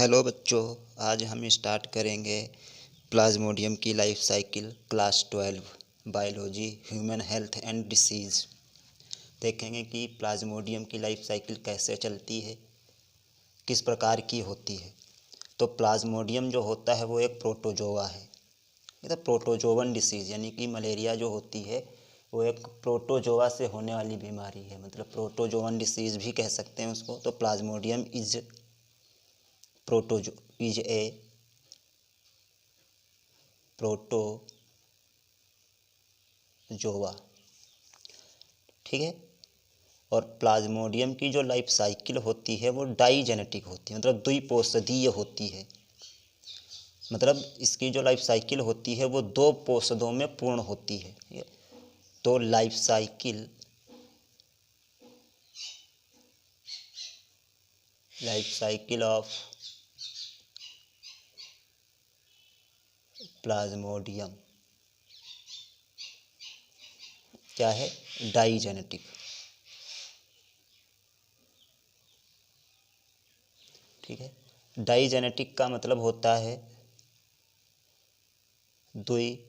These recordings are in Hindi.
हेलो बच्चों, आज हम स्टार्ट करेंगे प्लाज्मोडियम की life cycle class 12 biology human health and disease. देखेंगे कि प्लाज्मोडियम की लाइफ साइकिल कैसे चलती है, किस प्रकार की होती है। तो प्लाज्मोडियम जो होता है वो एक प्रोटोजोआ है। मतलब प्रोटोजोवन डिसीज़ यानी कि मलेरिया जो होती है वो एक प्रोटोजोआ से होने वाली बीमारी है। मतलब प्रोटोजोवन डिसीज़ भी कह सकते हैं उसको। तो प्लाज्मोडियम इज ए प्रोटोजोआ, ठीक है। और प्लाज्मोडियम की जो लाइफ साइकिल होती है वो डाइजेनेटिक होती है, मतलब द्विपोषदीय होती है। मतलब इसकी जो लाइफ साइकिल होती है वो दो पोषदों में पूर्ण होती है, ठीक है। तो लाइफ साइकिल ऑफ प्लाज्मोडियम क्या है? डाइजेनेटिक, ठीक है। डाइजेनेटिक का मतलब होता है द्विपोषदीय।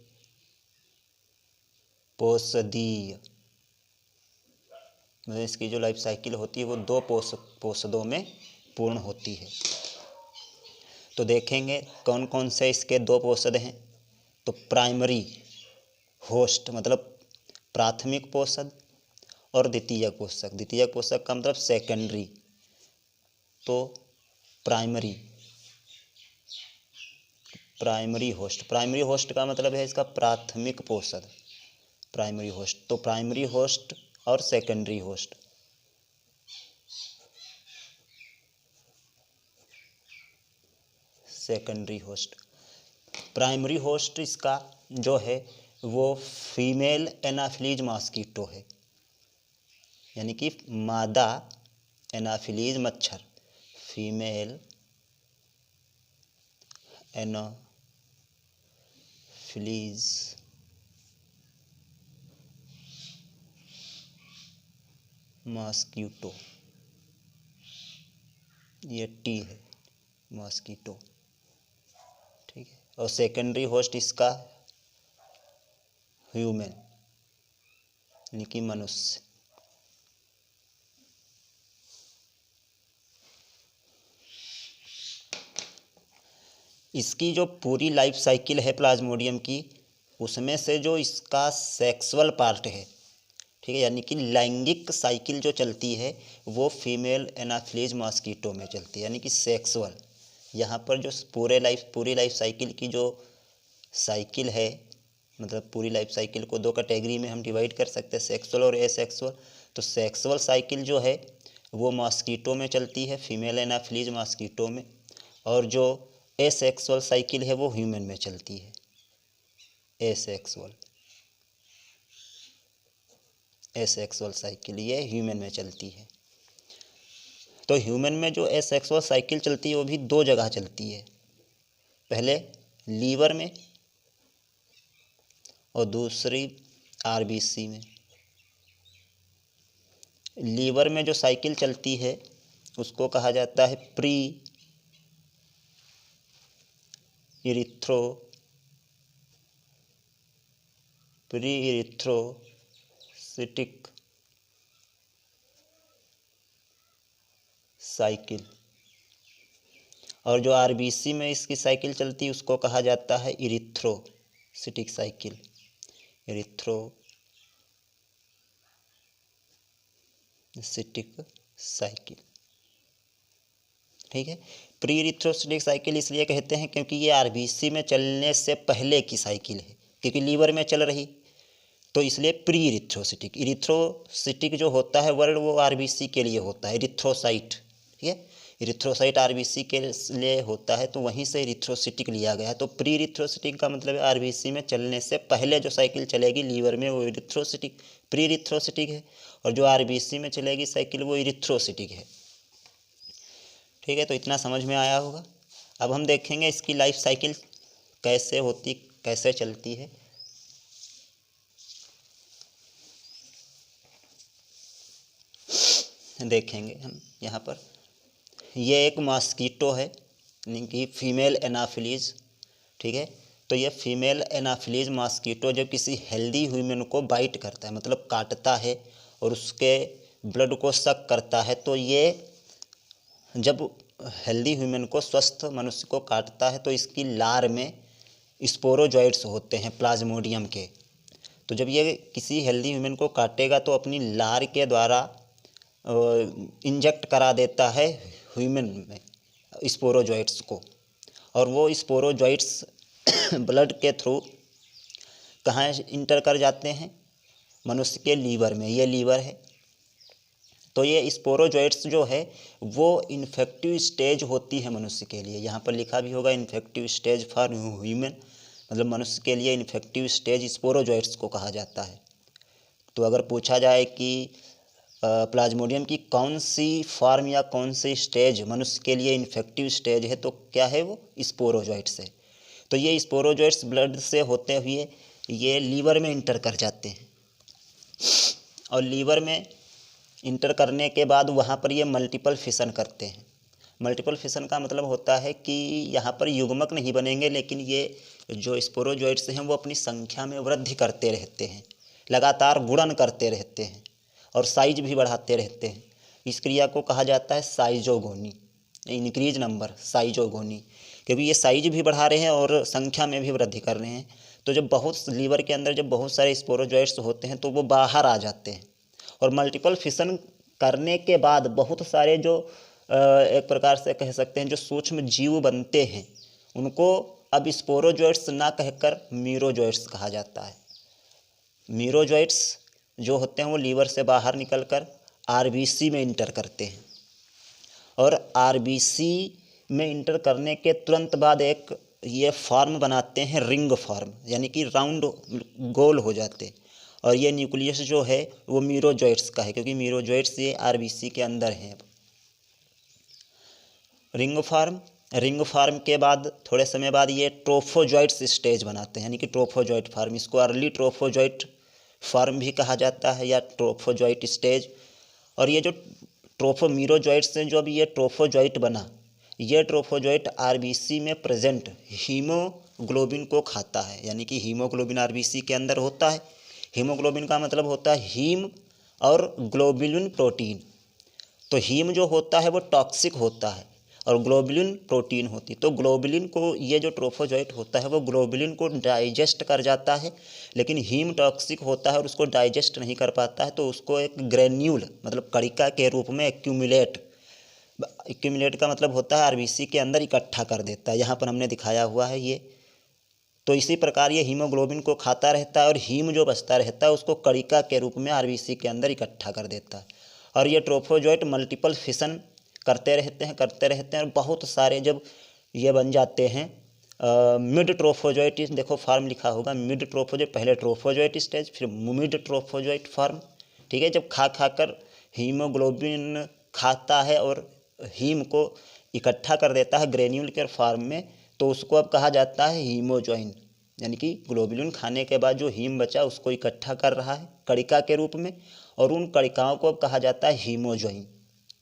मतलब इसकी जो लाइफ साइकिल होती है वो दो पोषदों में पूर्ण होती है। तो देखेंगे कौन कौन से इसके दो पोषद हैं। तो प्राइमरी होस्ट मतलब प्राथमिक पोषक और द्वितीयक पोषक। द्वितीयक पोषक का मतलब सेकेंडरी। तो प्राइमरी होस्ट का मतलब है इसका प्राथमिक पोषक, प्राइमरी होस्ट। तो प्राइमरी होस्ट और सेकेंडरी होस्ट। प्राइमरी होस्ट इसका जो है वो फीमेल एनाफिलीज मॉस्किटो है, यानी कि मादा एनाफिलीज मच्छर, फीमेल एनाफिलीज मॉस्किटो, ये टी है, मॉस्किटो, ठीक है। और सेकेंडरी होस्ट इसका ह्यूमन यानी कि मनुष्य। इसकी जो पूरी लाइफ साइकिल है प्लाज्मोडियम की, उसमें से जो इसका सेक्सुअल पार्ट है, ठीक है, यानी कि लैंगिक साइकिल जो चलती है वो फीमेल एनाफिलीज मॉस्किटो में चलती है, यानी कि सेक्सुअल। यहाँ पर जो पूरी लाइफ साइकिल की जो साइकिल है, मतलब पूरी लाइफ साइकिल को दो कैटेगरी में हम डिवाइड कर सकते हैं, सेक्सुअल और एसेक्सुअल। तो सेक्सुअल साइकिल जो है वो मॉस्किटो में चलती है, फीमेल एनाफिलीज मॉस्किटो में। और जो एसेक्सुअल साइकिल है वो ह्यूमन में चलती है, एसेक्सुअल साइकिल ये ह्यूमन में चलती है। तो ह्यूमन में जो एसेक्सुअल साइकिल चलती है वो भी दो जगह चलती है, पहले लीवर में और दूसरी आरबीसी में। लीवर में जो साइकिल चलती है उसको कहा जाता है प्री इरिथ्रोसिटिक साइकिल। और जो आरबीसी में इसकी साइकिल चलती है उसको कहा जाता है इरिथ्रोसिटिक साइकिल, ठीक है। प्री इरिथ्रोसिटिक साइकिल इसलिए कहते हैं क्योंकि ये आरबीसी में चलने से पहले की साइकिल है, क्योंकि लीवर में चल रही, तो इसलिए प्री इरिथ्रोसिटिक जो होता है वर्ड वो आरबीसी के लिए होता है, इरिथ्रोसाइट, ठीक है। इरिथ्रोसाइट आरबीसी के लिए होता है, तो वहीं से इरिथ्रोसिटिक लिया गया है। तो प्री इरिथ्रोसिटिक का मतलब है आरबीसी में चलने से पहले जो साइकिल चलेगी लीवर में वो प्री इरिथ्रोसिटिक है, और जो आरबीसी में चलेगी साइकिल वो इरिथ्रोसिटिक है, ठीक है। तो इतना समझ में आया होगा। अब हम देखेंगे इसकी लाइफ साइकिल कैसे होती, कैसे चलती है। देखेंगे हम यहाँ पर, ये एक मॉस्किटो है, यानी कि फीमेल एनाफिलीज, ठीक है। तो ये फीमेल एनाफिलीज मॉस्किटो जब किसी हेल्दी ह्यूमन को बाइट करता है, मतलब काटता है और उसके ब्लड को सक करता है, तो ये जब हेल्दी ह्यूमन को, स्वस्थ मनुष्य को काटता है तो इसकी लार में स्पोरोजॉइट्स होते हैं प्लाज्मोडियम के। तो जब ये किसी हेल्दी ह्यूमन को काटेगा तो अपनी लार के द्वारा इंजेक्ट करा देता है ह्यूमन में स्पोरोजॉइट्स को, और वो स्पोरोजॉइट्स ब्लड के थ्रू कहाँ इंटर कर जाते हैं, मनुष्य के लीवर में। ये लीवर है। तो ये स्पोरोजॉइट्स जो है वो इन्फेक्टिव स्टेज होती है मनुष्य के लिए। यहाँ पर लिखा भी होगा इन्फेक्टिव स्टेज फॉर ह्यूमन, मतलब मनुष्य के लिए इन्फेक्टिव स्टेज स्पोरोजॉइट्स को कहा जाता है। तो अगर पूछा जाए कि प्लाज्मोडियम की कौन सी फॉर्म या कौन सी स्टेज मनुष्य के लिए इन्फेक्टिव स्टेज है, तो क्या है वो, स्पोरोजॉइट्स है। तो ये स्पोरोजॉइट्स ब्लड से होते हुए ये लीवर में इंटर कर जाते हैं, और लीवर में इंटर करने के बाद वहाँ पर ये मल्टीपल फिशन करते हैं। मल्टीपल फिशन का मतलब होता है कि यहाँ पर युग्मक नहीं बनेंगे, लेकिन ये जो स्पोरोजॉइट्स हैं वो अपनी संख्या में वृद्धि करते रहते हैं, लगातार गुणन करते रहते हैं और साइज भी बढ़ाते रहते हैं। इस क्रिया को कहा जाता है साइजोगोनी, इंक्रीज नंबर साइजोगोनी, क्योंकि ये साइज भी बढ़ा रहे हैं और संख्या में भी वृद्धि कर रहे हैं। तो जब बहुत लीवर के अंदर जब बहुत सारे स्पोरोजॉइट्स होते हैं तो वो बाहर आ जाते हैं, और मल्टीपल फिशन करने के बाद बहुत सारे जो एक प्रकार से कह सकते हैं जो सूक्ष्म जीव बनते हैं, उनको अब स्पोरोजॉइट्स ना कहकर मीरोजॉइट्स कहा जाता है। मीरोजॉइट्स जो होते हैं वो लीवर से बाहर निकलकर आरबीसी में इंटर करते हैं, और आरबीसी में इंटर करने के तुरंत बाद एक ये फॉर्म बनाते हैं रिंग फॉर्म, यानी कि राउंड गोल हो जाते हैं। और ये न्यूक्लियस जो है वो मीरोजॉइट्स का है, क्योंकि मीरोजॉइट्स ये आरबीसी के अंदर हैं। रिंग फार्म के बाद थोड़े समय बाद ये ट्रोफोजॉइट्स स्टेज बनाते हैं, यानी कि ट्रोफोजॉइट फार्म। इसको अर्ली ट्रोफोजॉइट फार्म भी कहा जाता है या ट्रोफोजॉइट स्टेज। और ये जो मीरोजॉइट्स हैं, जो अभी ये ट्रोफोजॉइट बना, ये ट्रोफोजॉइट आरबीसी में प्रेजेंट हीमोग्लोबिन को खाता है, यानी कि हीमोग्लोबिन आरबीसी के अंदर होता है। हीमोग्लोबिन का मतलब होता है हीम और ग्लोबुलिन प्रोटीन। तो हीम जो होता है वो टॉक्सिक होता है और ग्लोबुलिन प्रोटीन होती है। तो ग्लोबुलिन को ये जो ट्रोफोजॉइट होता है वो ग्लोबुलिन को डाइजेस्ट कर जाता है, लेकिन हीम टॉक्सिक होता है और उसको डाइजेस्ट नहीं कर पाता है, तो उसको एक ग्रेन्यूल मतलब कणिका के रूप में एक्यूमुलेट का मतलब होता है आरबीसी के अंदर इकट्ठा कर देता है। यहाँ पर हमने दिखाया हुआ है ये। तो इसी प्रकार ये हीमोग्लोबिन को खाता रहता है और हीम जो बचता रहता है उसको कणिका के रूप में आरबीसी के अंदर इकट्ठा कर देता है। और ये ट्रोफोजॉइट मल्टीपल फिशन करते रहते हैं और बहुत सारे जब ये बन जाते हैं मिड ट्रोफोजॉइट, देखो फार्म लिखा होगा मिड ट्रोफोजॉइट, पहले ट्रोफोजॉइट स्टेज फिर मिड ट्रोफोजॉइट फार्म, ठीक है। जब खा कर हीमोग्लोबिन खाता है और हीम को इकट्ठा कर देता है ग्रेन्यूल के फार्म में, तो उसको अब कहा जाता है हीमोजॉइन, यानी कि ग्लोबुलिन खाने के बाद जो हीम बचा उसको इकट्ठा कर रहा है कणिका के रूप में, और उन कणिकाओं को अब कहा जाता है हीमोजॉइन,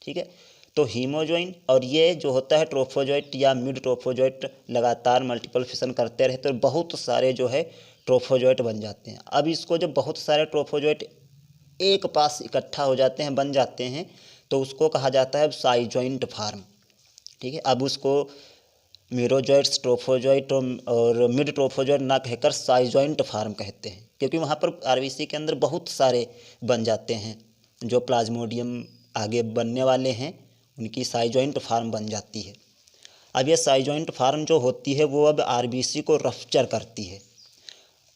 ठीक है। तो हीमोजॉइन और ये जो होता है ट्रोफोजॉइट या मिड ट्रोफोजॉइट लगातार मल्टीपल फिशन करते रहते और बहुत सारे जो है ट्रोफोजॉइट बन जाते हैं। अब इसको जब बहुत सारे ट्रोफोजॉइट एक पास इकट्ठा हो जाते हैं, बन जाते हैं, तो उसको कहा जाता है साइजॉइंट फार्म, ठीक है। अब उसको मीरोजॉइट्स, ट्रोफोजॉइट और मिड ट्रोफोजॉइट ना कहकर साइजॉइंट फार्म कहते हैं, क्योंकि वहाँ पर आरबीसी के अंदर बहुत सारे बन जाते हैं जो प्लाज्मोडियम आगे बनने वाले हैं, उनकी साइजॉइंट फार्म बन जाती है। अब ये साइजॉइंट फार्म जो होती है वो अब आरबीसी को रफ्चर करती है,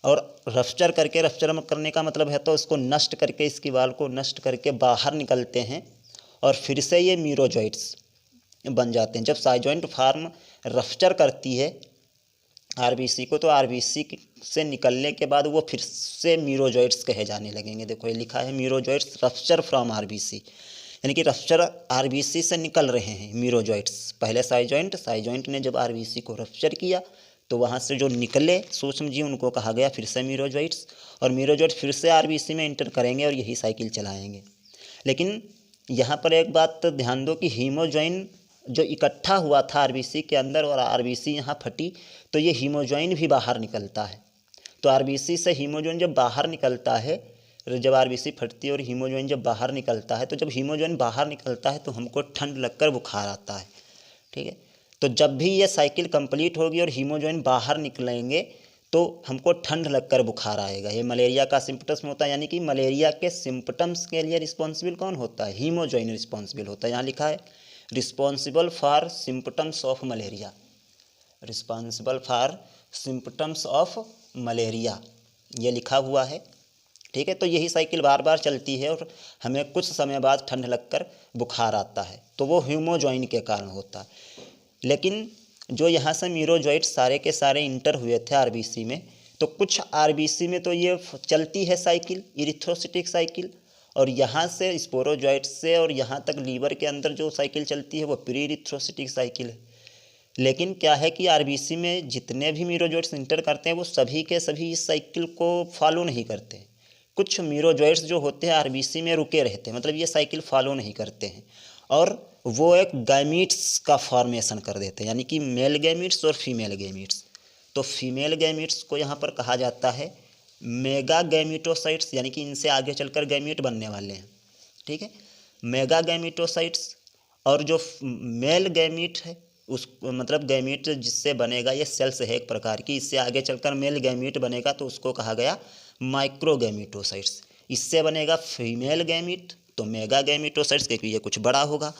और रफ्चर करने का मतलब है तो उसको नष्ट करके, इसकी वाल को नष्ट करके बाहर निकलते हैं और फिर से ये मीरोजॉइट्स बन जाते हैं। जब साइजॉइंट फार्म रफ्चर करती है आरबीसी को, तो आरबीसी से निकलने के बाद वो फिर से मीरोजॉइट्स कहे जाने लगेंगे। देखो ये लिखा है मीरोजॉइट्स रफ्चर फ्रॉम आरबीसी, यानी कि रफ्चर आरबीसी से निकल रहे हैं मीरोजॉइट्स। पहले साइजॉइंट ने जब आरबीसी को रफ्चर किया तो वहाँ से जो निकले सूक्ष्म जीव उनको कहा गया फिर से मीरोजॉइट्स, और मीरोजॉइट्स फिर से आरबीसी में इंटर करेंगे और यही साइकिल चलाएंगे। लेकिन यहाँ पर एक बात ध्यान दो कि हीमोजॉइन जो इकट्ठा हुआ था आरबीसी के अंदर और आरबीसी यहाँ फटी तो ये हीमोजॉइन भी बाहर निकलता है। तो आरबीसी से हीमोजॉइन जब बाहर निकलता है, जब आरबीसी फटती है और हीमोजॉइन जब बाहर निकलता है, तो जब हीमोजॉइन बाहर निकलता है तो हमको ठंड लगकर बुखार आता है। ठीक है, तो जब भी ये साइकिल कंप्लीट होगी और हीमोजॉइन बाहर निकलेंगे तो हमको ठंड लगकर बुखार आएगा। ये मलेरिया का सिम्पटम्स होता है, यानी कि मलेरिया के सिम्पटम्स के लिए रिस्पॉन्सिबल कौन होता है? हीमोजॉइन रिस्पॉन्सिबल होता है। यहाँ लिखा है responsible for symptoms of malaria, responsible for symptoms of malaria, ये लिखा हुआ है। ठीक है, तो यही साइकिल बार बार चलती है और हमें कुछ समय बाद ठंड लगकर बुखार आता है, तो वो हीमोजॉइन के कारण होता है। लेकिन जो यहाँ से मीरोजॉइट सारे के सारे इंटर हुए थे आरबीसी में, तो कुछ आरबीसी में तो ये चलती है साइकिल, इरिथ्रोसिटिक साइकिल, और यहाँ से स्पोरोजॉइट से और यहाँ तक लीवर के अंदर जो साइकिल चलती है वो प्री इरिथ्रोसिटिक साइकिल है। लेकिन क्या है कि आरबीसी में जितने भी मीरोजॉइट्स इंटर करते हैं वो सभी के सभी इस साइकिल को फॉलो नहीं करते हैं। कुछ मीरोजॉइट्स जो होते हैं आरबीसी में रुके रहते हैं, मतलब ये साइकिल फॉलो नहीं करते हैं और वो एक गैमीट्स का फॉर्मेशन कर देते हैं, यानी कि मेल गैमीट्स और फीमेल गैमीट्स। तो फीमेल गैमीट्स को यहाँ पर कहा जाता है मेगा गैमीटोसाइट्स, यानी कि इनसे आगे चलकर गैमीट बनने वाले हैं। ठीक है, मेगा गैमीटोसाइट्स। और जो मेल गैमीट है उस मतलब गैमीट जिससे बनेगा, ये सेल्स है एक प्रकार की, इससे आगे चलकर मेल गैमीट बनेगा तो उसको कहा गया माइक्रो गैमीटोसाइट्स। इससे बनेगा फीमेल गैमीट तो मेगा गैमीटोसाइट्स, क्योंकि ये कुछ बड़ा होगा,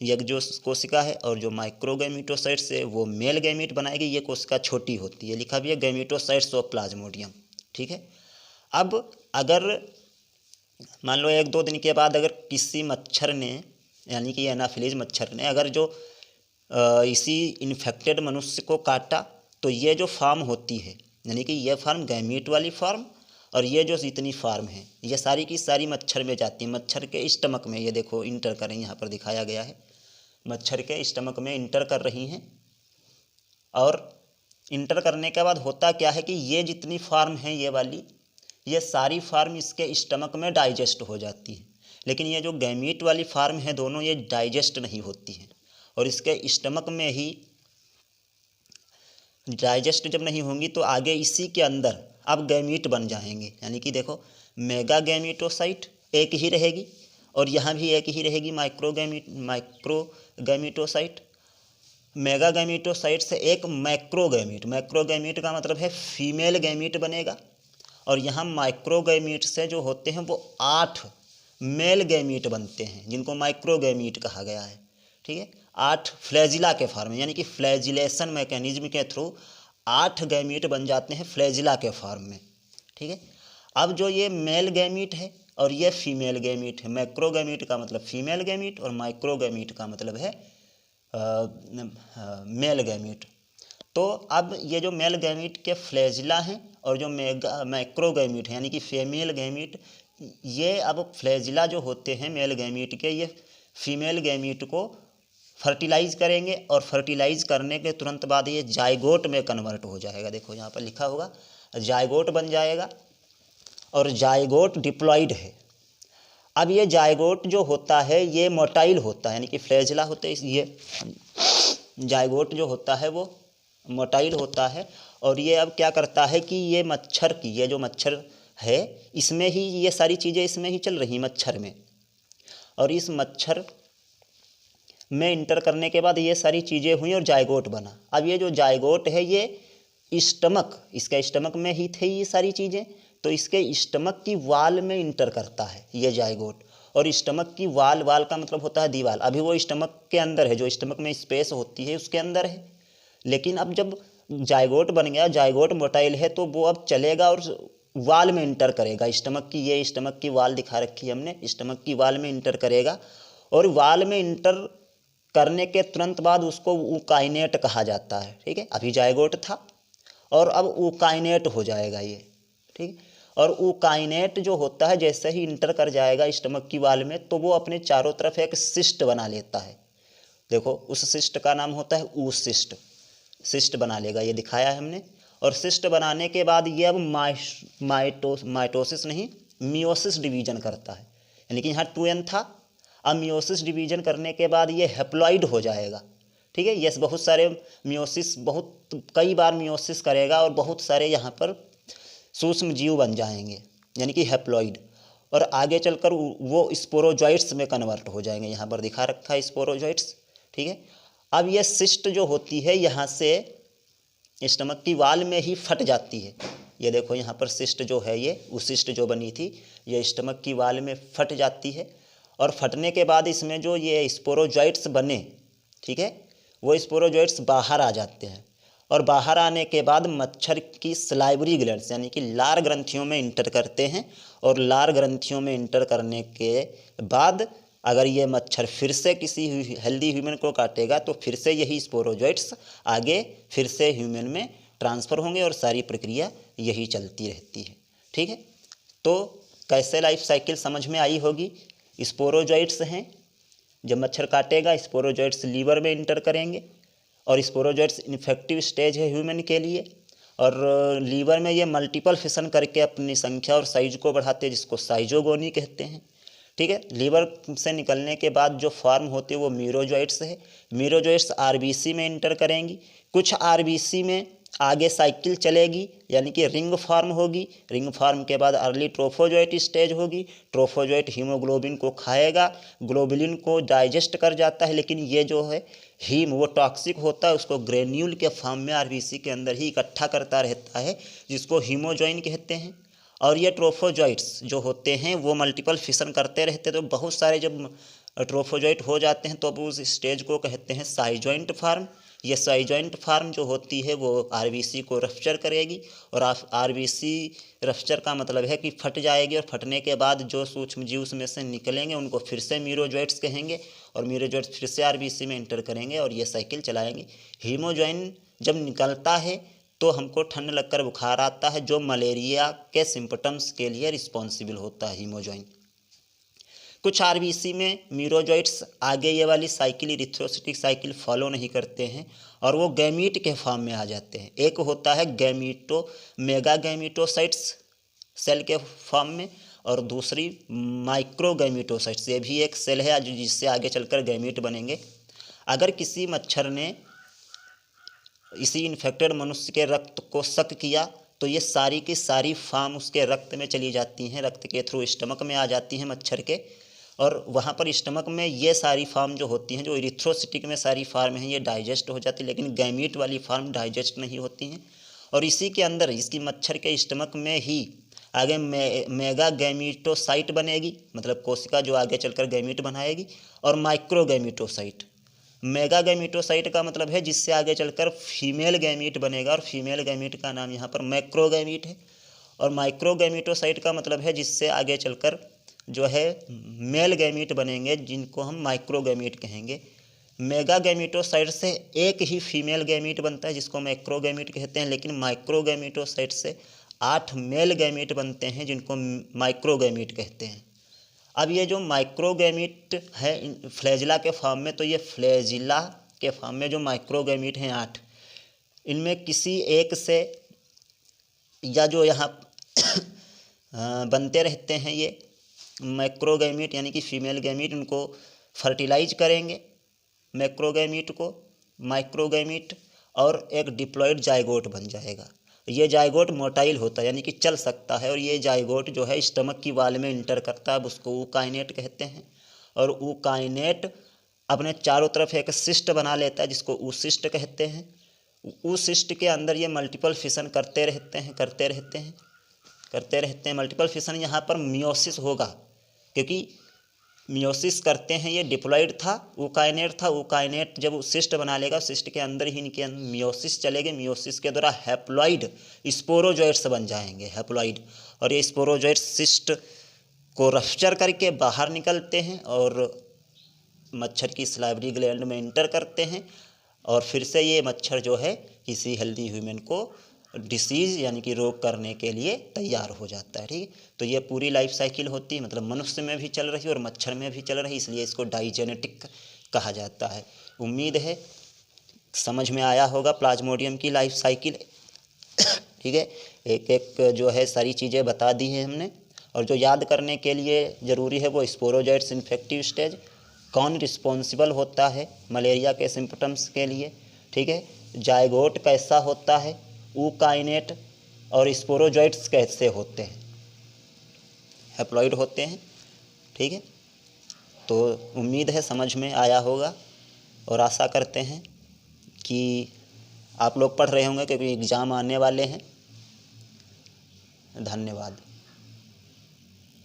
ये जो कोशिका है, और जो माइक्रो गैमीटोसाइट्स है वो मेल गैमीट बनाएगी, ये कोशिका छोटी होती है। लिखा भी है गैमीटोसाइट्स ऑफ प्लाज्मोडियम। ठीक है, अब अगर मान लो 1-2 दिन के बाद अगर किसी मच्छर ने, यानी कि एनाफिलीज मच्छर ने अगर जो इसी इन्फेक्टेड मनुष्य को काटा, तो ये जो फार्म होती है, यानी कि ये फार्म गैमीट वाली फार्म और ये जो जितनी फार्म है ये सारी की सारी मच्छर में जाती है। मच्छर के स्टमक में, ये देखो इंटर कर रही हैं, यहाँ पर दिखाया गया है, मच्छर के स्टमक में इंटर कर रही हैं। और इंटर करने के बाद होता क्या है कि ये जितनी फार्म है ये वाली, ये सारी फार्म इसके स्टमक में डाइजेस्ट हो जाती है। लेकिन ये जो गैमीट वाली फार्म है दोनों, ये डाइजेस्ट नहीं होती हैं और इसके स्टमक में ही डाइजेस्ट जब नहीं होंगी तो आगे इसी के अंदर अब गैमीट बन जाएंगे। यानी कि देखो मेगा गैमीटोसाइट एक ही रहेगी और यहाँ भी एक ही रहेगी माइक्रो गैमीटोसाइट। मेगा गैमीटोसाइट से एक मैक्रो गैमीट का मतलब है फीमेल गैमीट बनेगा, और यहाँ माइक्रो गैमीट से जो होते हैं वो 8 मेल गैमीट बनते हैं, जिनको माइक्रो गैमीट कहा गया है। ठीक है, 8 फ्लैजिला के फॉर्म में, यानी कि फ्लैजिलेशन मैकेनिज्म के थ्रू 8 गैमीट बन जाते हैं फ्लैजिला के फॉर्म में। ठीक है, अब जो ये मेल गैमीट है और ये फीमेल गैमीट है, मैक्रो गैमीट का मतलब फीमेल गैमीट और माइक्रो गैमीट का मतलब है मेल गैमीट। तो अब ये जो मेल गैमीट के फ्लैजिला हैं और जो मैक्रो गैमीट है यानी कि फीमेल गैमीट, ये अब फ्लैजिला जो होते हैं मेल गैमीट के, ये फीमेल गैमीट को फर्टिलाइज करेंगे और फर्टिलाइज करने के तुरंत बाद ये जायगोट में कन्वर्ट हो जाएगा। देखो यहाँ पर लिखा होगा जायगोट बन जाएगा और जायगोट डिप्लॉइड है। अब ये जायगोट जो होता है ये मोटाइल होता है, यानी कि फ्लैजिला होते हैं, ये जायगोट जो होता है वो मोटाइल होता है। और ये अब क्या करता है कि ये मच्छर की, ये जो मच्छर है इसमें ही ये सारी चीज़ें इसमें ही चल रही मच्छर में, और इस मच्छर में इंटर करने के बाद ये सारी चीज़ें हुई और जायगोट बना। अब ये जो जायगोट है ये स्टमक, इसका स्टमक में ही थे ये सारी चीज़ें, तो इसके स्टमक की वाल में इंटर करता है ये जायगोट। और स्टमक की वाल का मतलब होता है दीवार। अभी वो स्टमक के अंदर है, जो स्टमक में स्पेस होती है उसके अंदर है। लेकिन अब जब जायगोट बन गया, जायगोट मोटाइल है, तो वो अब चलेगा और वाल में इंटर करेगा। स्टमक की, ये स्टमक की वाल दिखा रखी है हमने, स्टमक की वाल में इंटर करेगा और वाल में इंटर करने के तुरंत बाद उसको ऊकाइनेट कहा जाता है। ठीक है, अभी जायगोट था और अब ऊकाइनेट हो जाएगा ये। ठीक, और ऊकाइनेट जो होता है जैसे ही इंटर कर जाएगा स्टमक की वाल में, तो वो अपने चारों तरफ एक सिस्ट बना लेता है। देखो उस सिस्ट का नाम होता है ऊसिस्ट, सिस्ट बना लेगा, ये दिखाया है हमने। और सिस्ट बनाने के बाद ये अब माइटोसिस नहीं मियोसिस डिवीजन करता है। यानी कि यहाँ 2n था, अब मियोसिस डिवीजन करने के बाद ये हैप्लॉइड हो जाएगा, ठीक है। ये बहुत सारे मियोसिस, बहुत कई बार मियोसिस करेगा और बहुत सारे यहाँ पर सूक्ष्म जीव बन जाएंगे, यानी कि हैप्लॉइड, और आगे चलकर वो स्पोरोजॉइट्स में कन्वर्ट हो जाएंगे। यहाँ पर दिखा रखा है स्पोरोजॉइट्स, ठीक है। अब ये सिस्ट जो होती है यहाँ से स्टमक की वाल में ही फट जाती है। ये देखो यहाँ पर सिस्ट जो है, ये उस सिस्ट जो बनी थी ये स्टमक की वाल में फट जाती है, और फटने के बाद इसमें जो ये स्पोरोजॉइट्स बने, ठीक है, वो स्पोरोजॉइट्स बाहर आ जाते हैं, और बाहर आने के बाद मच्छर की सलाइवरी ग्लैंड्स यानी कि लार ग्रंथियों में इंटर करते हैं, और लार ग्रंथियों में इंटर करने के बाद अगर ये मच्छर फिर से किसी हेल्दी ह्यूमन को काटेगा तो फिर से यही स्पोरोजॉइट्स आगे फिर से ह्यूमन में ट्रांसफ़र होंगे, और सारी प्रक्रिया यही चलती रहती है, ठीक है। तो कैसे लाइफ साइकिल समझ में आई होगी। स्पोरोजॉइट्स हैं, जब मच्छर काटेगा स्पोरोजॉइट्स लीवर में इंटर करेंगे, और स्पोरोजॉइट्स इन्फेक्टिव स्टेज है ह्यूमन के लिए, और लीवर में ये मल्टीपल फिशन करके अपनी संख्या और साइज को बढ़ाते हैं, जिसको साइजोगोनी कहते हैं, ठीक है। लीवर से निकलने के बाद जो फॉर्म होती है वो मीरोजॉइट्स है। मीरोजॉइट्स आरबीसी में इंटर करेंगी, कुछ आरबीसी में आगे साइकिल चलेगी यानी कि रिंग फॉर्म होगी, रिंग फॉर्म के बाद अर्ली ट्रोफोजॉइट स्टेज होगी। ट्रोफोजॉइट हीमोग्लोबिन को खाएगा, ग्लोबुलिन को डाइजेस्ट कर जाता है, लेकिन ये जो है हीम वो टॉक्सिक होता है, उसको ग्रेन्यूल के फॉर्म में आरबीसी के अंदर ही इकट्ठा करता रहता है, जिसको हीमोजॉइन कहते हैं। और ये ट्रोफोजॉइट्स जो होते हैं वो मल्टीपल फिशन करते रहते, तो बहुत सारे जब ट्रोफोजॉइट हो जाते हैं तो अब उस स्टेज को कहते हैं साइजॉइंट फार्म। ये साइजॉइंट फार्म जो होती है वो आरबीसी को रफ्चर करेगी, और आरबीसी रफ्चर का मतलब है कि फट जाएगी, और फटने के बाद जो सूक्ष्म जीव उसमें से निकलेंगे उनको फिर से मीरोजॉइट्स कहेंगे, और मीरोजॉइट्स फिर से आरबीसी में इंटर करेंगे और ये साइकिल चलाएंगे। हीमोजॉइन जब निकलता है तो हमको ठंड लगकर बुखार आता है, जो मलेरिया के सिम्पटम्स के लिए रिस्पॉन्सिबल होता है हीमोजॉइन। कुछ आरबीसी में मीरोजॉइट्स आगे ये वाली साइकिल इरिथ्रोसिटिक साइकिल फॉलो नहीं करते हैं, और वो गैमीट के फॉर्म में आ जाते हैं। एक होता है मेगा गैमीटोसाइट्स सेल के फॉर्म में, और दूसरी माइक्रो गैमीटोसाइट्स, ये भी एक सेल है जिससे आगे चलकर गैमीट बनेंगे। अगर किसी मच्छर ने इसी इन्फेक्टेड मनुष्य के रक्त को सक किया तो ये सारी की सारी फार्म उसके रक्त में चली जाती हैं, रक्त के थ्रू स्टमक में आ जाती हैं मच्छर के, और वहाँ पर स्टमक में ये सारी फार्म जो होती हैं, जो इरिथ्रोसिटिक में सारी फार्म हैं, ये डाइजेस्ट हो जाती है, लेकिन गैमीट वाली फार्म डाइजेस्ट नहीं होती हैं। और इसी के अंदर इसकी मच्छर के स्टमक में ही आगे मेगा गैमीटोसाइट बनेगी, मतलब कोशिका जो आगे चलकर गैमीट बनाएगी, और माइक्रो गैमीटोसाइट। मेगा गैमीटोसाइट का मतलब है जिससे आगे चलकर फीमेल गैमीट बनेगा, और फीमेल गैमीट का नाम यहाँ पर मैक्रोगैमीट है। और माइक्रो गैमीटोसाइट का मतलब है जिससे आगे चलकर जो है मेल गैमीट बनेंगे, जिनको हम माइक्रोगैमीट कहेंगे। मेगा गैमीटोसाइट से एक ही फीमेल गैमीट बनता है जिसको मैक्रोगैमीट कहते हैं, लेकिन माइक्रोगैमीटोसाइट से 8 मेल गैमीट बनते हैं जिनको माइक्रोगैमीट कहते हैं। अब ये जो माइक्रोगैमीट है फ्लैजिला के फॉर्म में, तो ये फ्लैजिला के फॉर्म में जो माइक्रोगैमीट हैं 8, इनमें किसी एक से या जो यहाँ बनते रहते हैं ये मैक्रोगैमीट यानी कि फीमेल गैमीट, उनको फर्टिलाइज करेंगे मैक्रोगैमीट को माइक्रोगैमीट, और एक डिप्लॉयड जाइगोट बन जाएगा। ये जाइगोट मोटाइल होता है यानी कि चल सकता है, और ये जाइगोट जो है स्टमक की वाल में इंटर करता है, उसको ऊकाइनेट कहते हैं। और ऊकाइनेट अपने चारों तरफ एक सिस्ट बना लेता है जिसको ऊसिस्ट कहते हैं। ऊसिस्ट के अंदर ये मल्टीपल फिशन करते रहते हैं मल्टीपल फिशन। यहाँ पर मियोसिस होगा, क्योंकि मियोसिस करते हैं, ये डिप्लॉइड था, ऊकाइनेट था। ऊकाइनेट जब सिस्ट बना लेगा, सिस्ट के अंदर ही इनके मियोसिस चलेगी, मियोसिस के द्वारा हैप्लॉइड स्पोरोजॉइट्स बन जाएंगे, हैप्लॉइड। और ये स्पोरोजॉइट्स सिस्ट को रफ्चर करके बाहर निकलते हैं और मच्छर की सलाइवरी ग्लैंड में इंटर करते हैं, और फिर से ये मच्छर जो है किसी हेल्दी ह्यूमन को डिसीज़ यानी कि रोग करने के लिए तैयार हो जाता है, ठीक है। तो ये पूरी लाइफ साइकिल होती है, मतलब मनुष्य में भी चल रही है और मच्छर में भी चल रही है, इसलिए इसको डाइजेनेटिक कहा जाता है। उम्मीद है समझ में आया होगा प्लाज्मोडियम की लाइफ साइकिल, ठीक है। एक एक जो है सारी चीज़ें बता दी हैं हमने, और जो याद करने के लिए ज़रूरी है वो स्पोरोजॉइट्स इन्फेक्टिव स्टेज, कौन रिस्पॉन्सिबल होता है मलेरिया के सिम्पटम्स के लिए, ठीक है। जायगोट कैसा होता है, यूकाइनेट और स्पोरोजोइट्स कैसे होते हैं, हैप्लॉइड होते हैं, ठीक है। तो उम्मीद है समझ में आया होगा और आशा करते हैं कि आप लोग पढ़ रहे होंगे क्योंकि एग्ज़ाम आने वाले हैं। धन्यवाद।